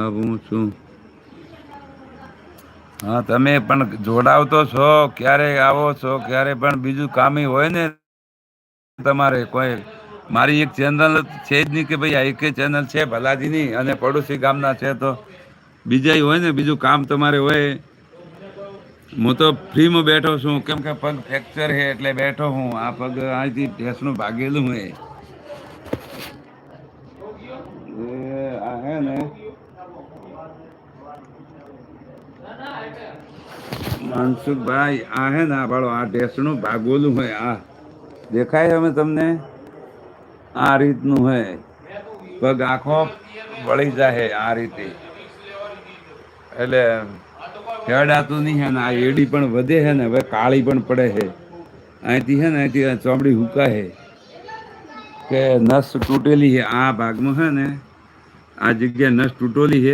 આવું છું. હા, તમે પણ જોડાવતો છો, ક્યારે આવો છો, ક્યારે પણ બીજું કામી હોય ને તમારે કોઈ મારી એક ચેનલ છે જ નહીં કે ભાઈ આ એક ચેનલ છે ભલાજીની અને પડોશી ગામના છે તો બીજા હોય ને બીજું કામ તમારે હોય. હું તો ફ્રીમાં બેઠો છું કેમ કે પગ ફ્રેક્ચર છે એટલે બેઠો હું આ પગ આથી ભેંસનું ભાગેલું હે. આ હે ને માનસુખભાઈ આ હે ને બાળો આ ઢેસણું ભાગોલું હોય આ દેખાય અમે તમને આ રીતનું હોય પગ આખો વળી જાય આ રીતે એટલે હેડાતું નહીં હે ને આ એડી પણ વધે હે ને હવે કાળી પણ પડે છે અહીંથી હે ને અહીંથી ચોમડી હુકા હે કે નસ તૂટેલી છે આ ભાગમાં હે ને આ જગ્યા નસ તૂટેલી છે.